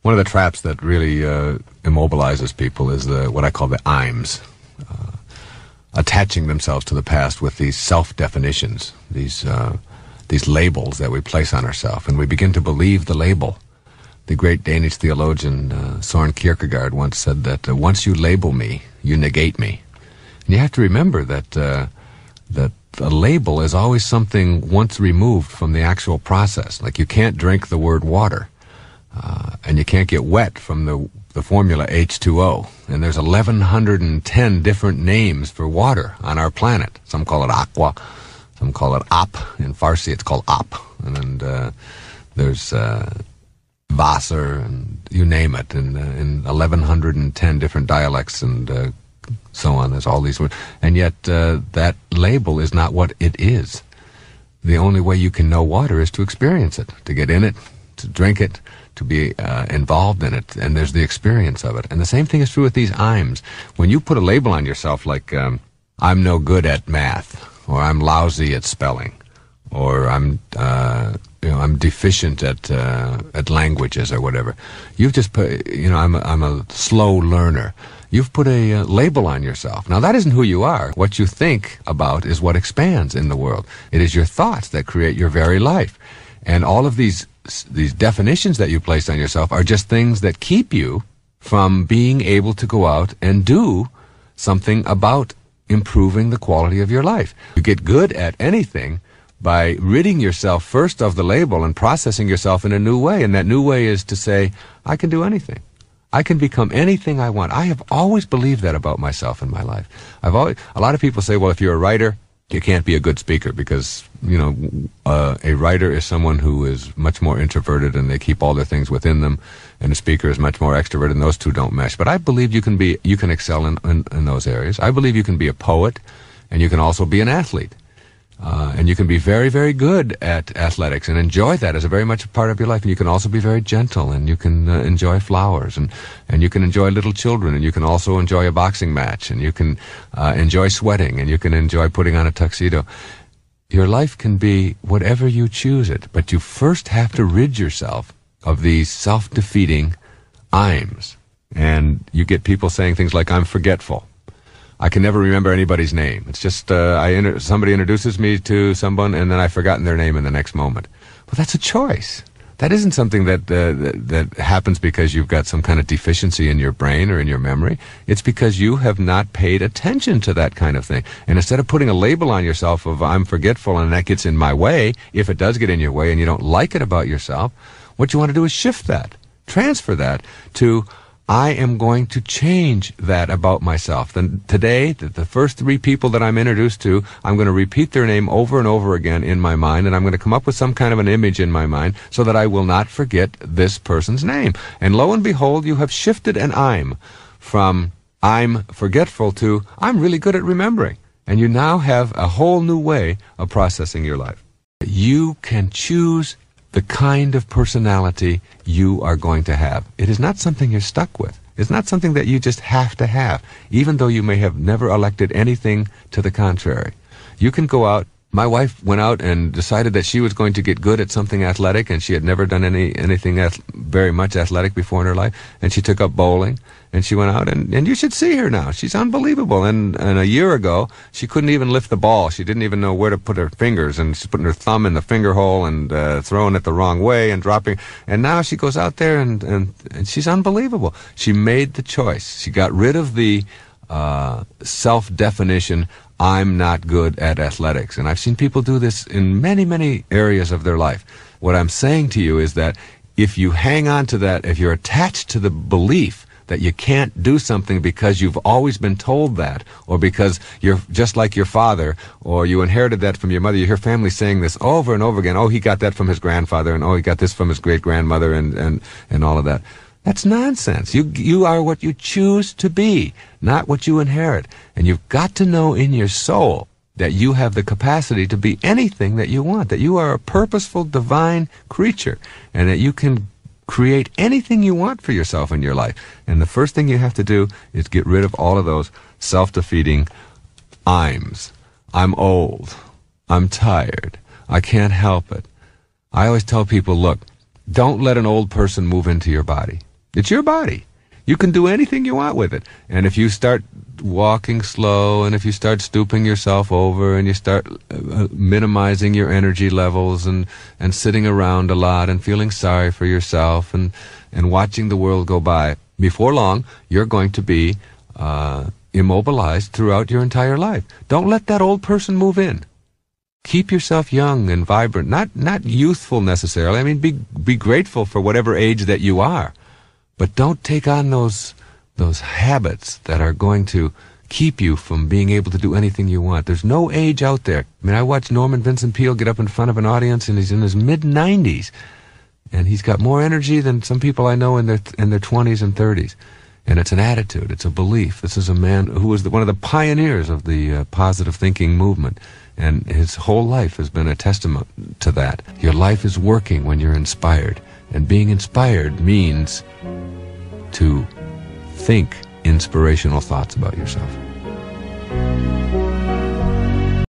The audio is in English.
One of the traps that really immobilizes people is what I call the IMs, attaching themselves to the past with these self-definitions, these labels that we place on ourselves, and we begin to believe the label. The great Danish theologian Søren Kierkegaard once said that once you label me, you negate me. And you have to remember that that a label is always something once removed from the actual process. Like you can't drink the word water, and you can't get wet from the formula H2O. And there's 1,110 different names for water on our planet. Some call it aqua, some call it ap. In Farsi, it's called ap. And then there's Wasser, and you name it, in 1,110 different dialects and so on. There's all these words. And yet that label is not what it is. The only way you can know water is to experience it, to get in it, to drink it, to be involved in it, and there's the experience of it. And the same thing is true with these IMs. When you put a label on yourself like I'm no good at math, or I'm lousy at spelling, or I'm deficient at languages or whatever, you've just put, I'm a slow learner. You've put a label on yourself. Now, that isn't who you are. What you think about is what expands in the world. It is your thoughts that create your very life. And all of these definitions that you place on yourself are just things that keep you from being able to go out and do something about improving the quality of your life. You get good at anything by ridding yourself first of the label and processing yourself in a new way. And that new way is to say, I can do anything. I can become anything I want. I have always believed that about myself in my life. A lot of people say, well, if you're a writer, you can't be a good speaker because, a writer is someone who is much more introverted and they keep all their things within them, and a speaker is much more extroverted, and those two don't mesh. But I believe you can excel in those areas. I believe you can be a poet, and you can also be an athlete. And you can be very, very good at athletics and enjoy that as a very much a part of your life. And you can also be very gentle, and you can enjoy flowers, and you can enjoy little children, and you can also enjoy a boxing match, and you can enjoy sweating, and you can enjoy putting on a tuxedo. Your life can be whatever you choose it, but you first have to rid yourself of these self-defeating IMs. And you get people saying things like, I'm forgetful. I can never remember anybody's name. It's just somebody introduces me to someone, and then I've forgotten their name in the next moment. Well, that's a choice. That isn't something that happens because you've got some kind of deficiency in your brain or in your memory. It's because you have not paid attention to that kind of thing. And instead of putting a label on yourself of I'm forgetful and that gets in my way, if it does get in your way and you don't like it about yourself, what you want to do is shift that, transfer that to I am going to change that about myself. Then today, the first 3 people that I'm introduced to, I'm going to repeat their name over and over again in my mind, and I'm going to come up with some kind of an image in my mind so that I will not forget this person's name. And lo and behold, you have shifted an I'm from I'm forgetful to I'm really good at remembering. And you now have a whole new way of processing your life. You can choose the kind of personality you are going to have. It is not something you're stuck with. It's not something that you just have to have, even though you may have never elected anything to the contrary. You can go out. My wife went out and decided that she was going to get good at something athletic, and she had never done anything very much athletic before in her life, and she took up bowling, and she went out, and you should see her now. She's unbelievable. And a year ago, she couldn't even lift the ball. She didn't even know where to put her fingers, and she's putting her thumb in the finger hole and throwing it the wrong way and dropping. And now she goes out there, and she's unbelievable. She made the choice. She got rid of the self-definition, I'm not good at athletics. And I've seen people do this in many, many areas of their life. What I'm saying to you is that if you hang on to that, if you're attached to the belief that you can't do something because you've always been told that, or because you're just like your father, or you inherited that from your mother, you hear families saying this over and over again, oh, he got that from his grandfather, and oh, he got this from his great-grandmother, and all of that. That's nonsense. You are what you choose to be, not what you inherit. And you've got to know in your soul that you have the capacity to be anything that you want, that you are a purposeful, divine creature, and that you can create anything you want for yourself in your life. And the first thing you have to do is get rid of all of those self-defeating IMs. I'm old. I'm tired. I can't help it. I always tell people, look, don't let an old person move into your body. It's your body. You can do anything you want with it. And if you start walking slow, and if you start stooping yourself over, and you start minimizing your energy levels, and sitting around a lot and feeling sorry for yourself, and watching the world go by, before long you're going to be immobilized throughout your entire life. Don't let that old person move in. Keep yourself young and vibrant, not youthful necessarily. I mean, be grateful for whatever age that you are, but don't take on those habits that are going to keep you from being able to do anything you want. There's no age out there. I mean, I watched Norman Vincent Peale get up in front of an audience, and he's in his mid-90s, and he's got more energy than some people I know in their 20s and 30s. And it's an attitude. It's a belief. This is a man who was one of the pioneers of the positive thinking movement. And his whole life has been a testament to that. Your life is working when you're inspired. And being inspired means to think inspirational thoughts about yourself.